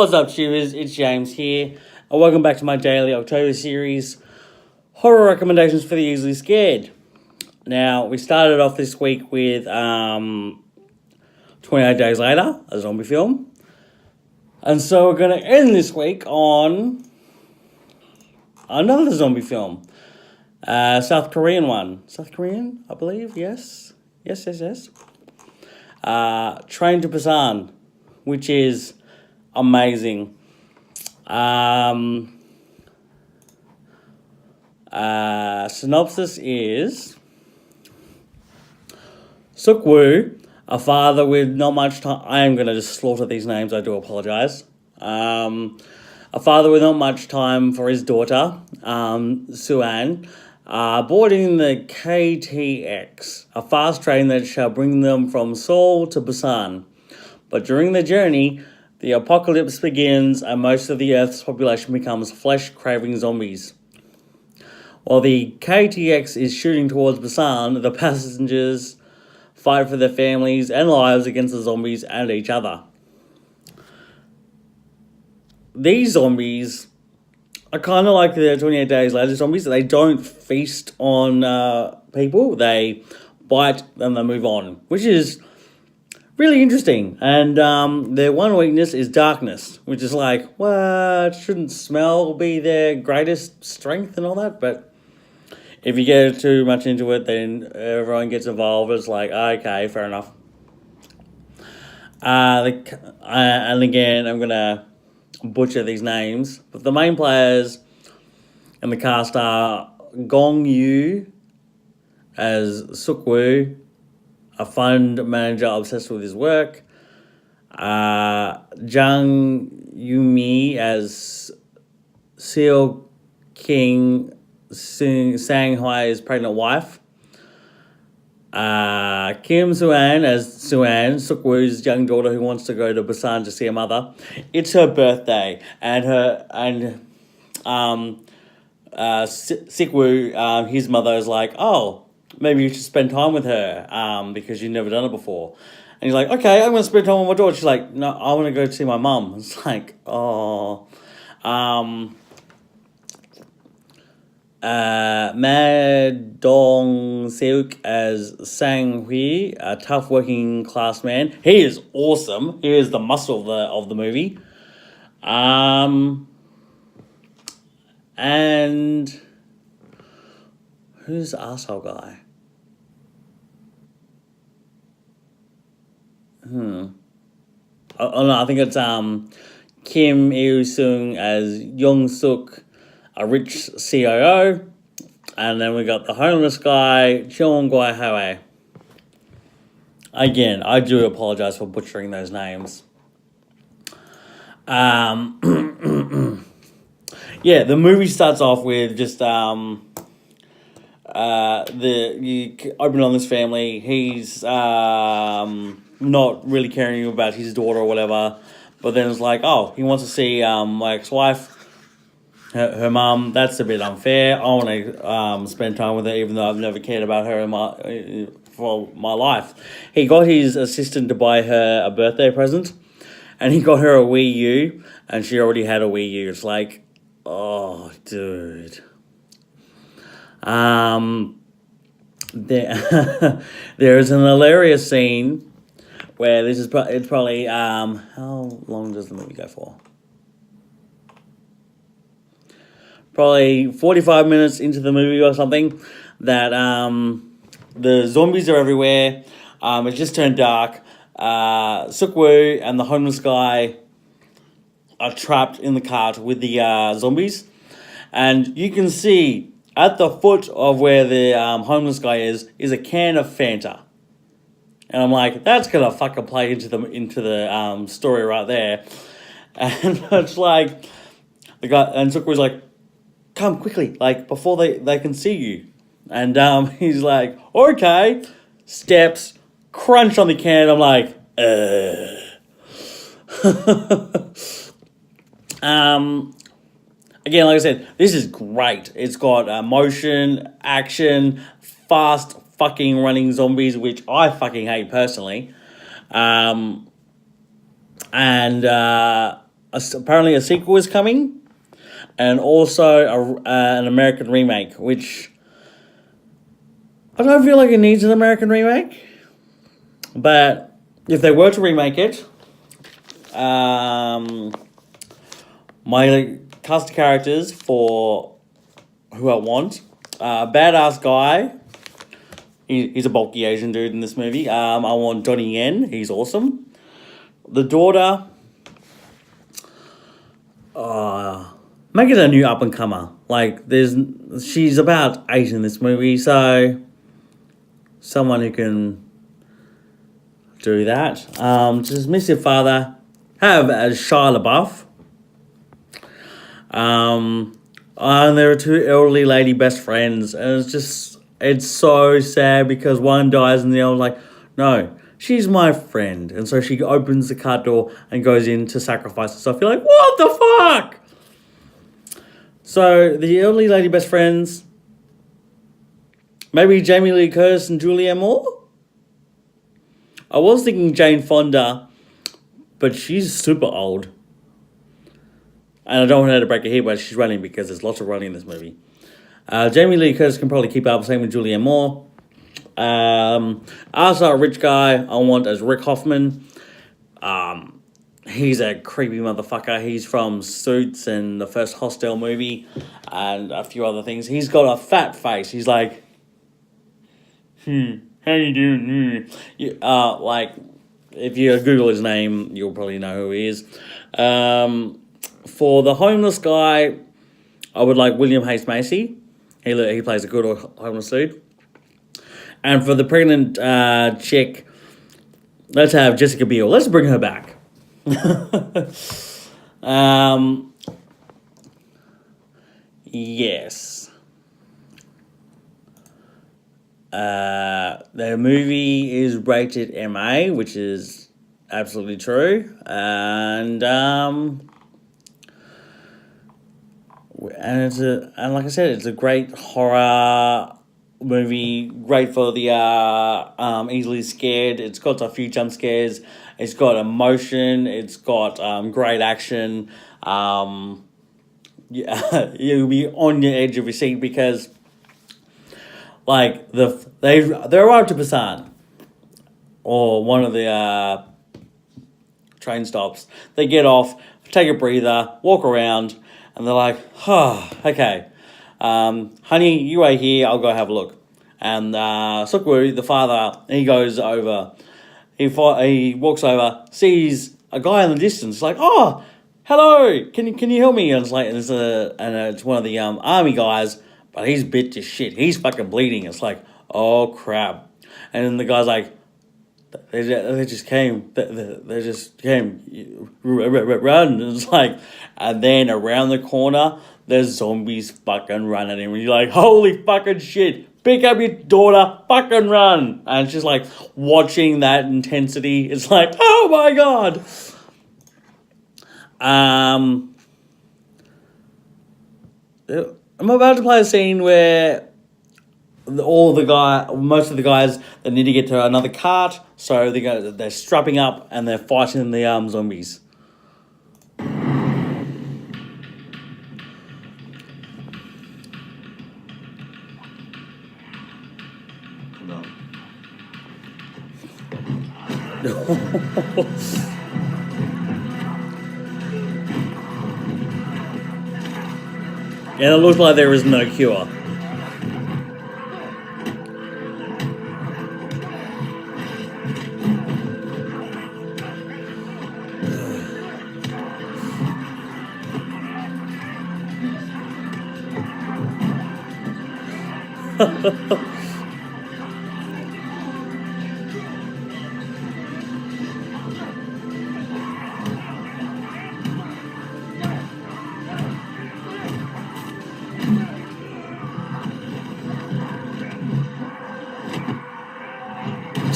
What's up, tubers? It's James here, and welcome back to my daily October series, Horror Recommendations for the Easily Scared. Now, we started off this week with 28 Days Later, a zombie film. And so we're going to end this week on another zombie film. South Korean one. South Korean, I believe, yes. Yes. Train to Busan, which is amazing. Synopsis is Suk-woo, a father with not much time. I am going to just slaughter these names, I do apologize. A father with not much time for his daughter, Suan, boarding the KTX, a fast train that shall bring them from Seoul to Busan. But during the journey, the apocalypse begins and most of the Earth's population becomes flesh-craving zombies. While the KTX is shooting towards Busan, the passengers fight for their families and lives against the zombies and each other. These zombies are kind of like the 28 Days Later zombies. They don't feast on people. They bite and they move on, which is really interesting. And their one weakness is darkness, which is like, what? Shouldn't smell be their greatest strength and all that? But if you get too much into it, then everyone gets involved. It's like, okay, fair enough. And again, I'm going to butcher these names, but the main players in the cast are Gong Yu as Suk-woo, a fund manager obsessed with his work, Jang Yumi as Seo King Sang-hwai's pregnant wife, Kim Suan as Suan, Suk-woo's young daughter who wants to go to Busan to see her mother. It's her birthday, and Sik-woo, his mother is like, oh, maybe you should spend time with her, because you've never done it before. And he's like, okay, I'm going to spend time with my daughter. She's like, no, I want to go see my mum. It's like, oh. Ma Dong-seuk as Sang-hui, a tough working class man. He is awesome. He is the muscle of the movie. And who's the arsehole guy? Oh no, I think it's Kim Il-sung as Young-suk, a rich COO, and then we got the homeless guy, Cheong Guai Hae. Again, I do apologize for butchering those names. Yeah, the movie starts off with just you open on this family. He's not really caring about his daughter or whatever, but then it's like, oh, he wants to see my ex-wife. Her mum, that's a bit unfair. I want to spend time with her, even though I've never cared about her for my life. He got his assistant to buy her a birthday present, and he got her a Wii U, and she already had a Wii U. It's like, oh, dude. There is an hilarious scene where it's probably how long does the movie go for? Probably 45 minutes into the movie or something, that the zombies are everywhere. It's just turned dark. Suk-woo and the homeless guy are trapped in the cart with the zombies. And you can see at the foot of where the homeless guy is a can of Fanta. And I'm like, that's going to fucking play into the story right there. And it's like, the guy, and Suk-woo's like, come quickly, like, before they can see you. And he's like, okay. Steps, crunch on the can. I'm like, Again, like I said, this is great. It's got motion, action, fast fucking running zombies, which I fucking hate personally. And apparently a sequel is coming, and also an American remake, which I don't feel like it needs an American remake. But if they were to remake it, my cast of characters for who I want, badass guy. He's a bulky Asian dude in this movie. I want Donnie Yen. He's awesome. The daughter, make it a new up and comer. Like she's about 8 in this movie, so someone who can do that. Just miss your father. Have Shia LaBeouf. And there are 2 elderly lady best friends, and it's so sad because one dies and the other like, no, she's my friend. And so she opens the car door and goes in to sacrifice herself. You're like, what the fuck? So the elderly lady best friends, maybe Jamie Lee Curtis and Julianne Moore? I was thinking Jane Fonda, but she's super old. And I don't want her to break her hip while she's running because there's lots of running in this movie. Jamie Lee Curtis can probably keep up, same with Julianne Moore. Also a rich guy I want as Rick Hoffman. He's a creepy motherfucker. He's from Suits and the first Hostel movie and a few other things. He's got a fat face. He's like, how you doing? Like, if you Google his name, you'll probably know who he is. For the homeless guy, I would like William H. Macy. He plays a good homeless dude. And for the pregnant chick, let's have Jessica Biel. Let's bring her back. Yes. The movie is rated MA, which is absolutely true. And like I said, it's a great horror movie, great for the easily scared. It's got a few jump scares. It's got emotion. It's got great action. You'll be on your edge of your seat because, like, they arrive to Busan or one of the train stops. They get off, take a breather, walk around. And they're like, okay, honey, you wait here, I'll go have a look. And Sukwu, the father, he goes over, he walks over, sees a guy in the distance, like, oh, hello, can you help me? And it's like, it's one of the army guys, but he's bit to shit. He's fucking bleeding. It's like, oh crap. And then the guy's like, they just came. They just came. Run. It's like, and then around the corner, there's zombies fucking running at him. And you're like, holy fucking shit. Pick up your daughter, fucking run. And it's just like watching that intensity. It's like, oh my God. I'm about to play a scene where most of the guys, they need to get to another cart, so they're strapping up and they're fighting the zombies. And it looks like there is no cure.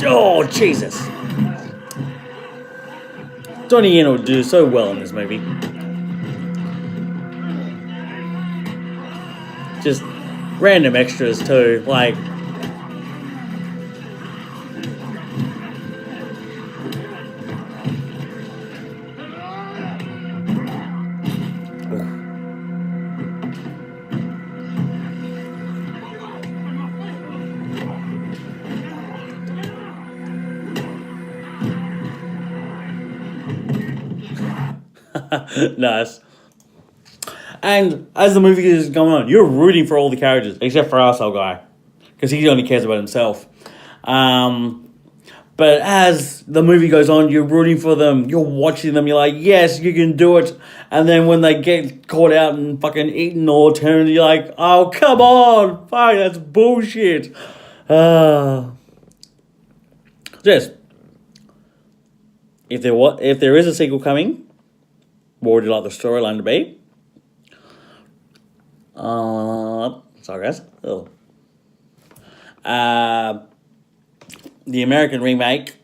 Oh, Jesus. Donnie Yen will do so well in this movie. Just random extras too, like Nice. And as the movie is going on, you're rooting for all the characters, except for Arsehole Guy, because he only cares about himself. But as the movie goes on, you're rooting for them, you're watching them, you're like, yes, you can do it. And then when they get caught out and fucking eaten or turned, you're like, oh, come on, fuck, that's bullshit. Yes. If there is a sequel coming, what would you like the storyline to be? Sorry guys. Oh. The American remake.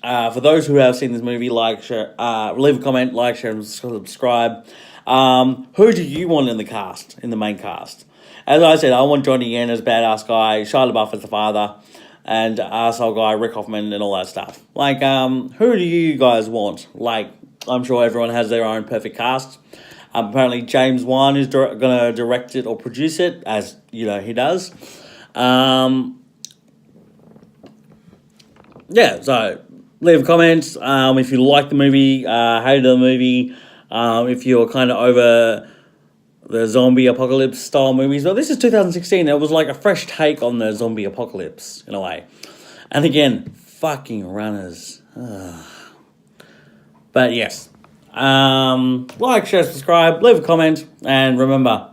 For those who have seen this movie, like, share, leave a comment, like, share, and subscribe. Who do you want in the cast, in the main cast? As I said, I want Johnny Yen as Badass Guy, Shia LaBeouf as the father, and Arsehole Guy, Rick Hoffman, and all that stuff. Like, who do you guys want? Like, I'm sure everyone has their own perfect cast. Apparently, James Wan is going to direct it or produce it, as you know he does. Yeah, so leave a comment if you like the movie, hated the movie, if you're kind of over the zombie apocalypse style movies. Well, this is 2016. It was like a fresh take on the zombie apocalypse in a way. And again, fucking runners. But yes, like, share, subscribe, leave a comment, and remember,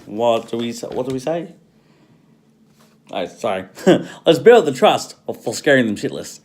what do we say? Oh, sorry. Let's build the trust for scaring them shitless.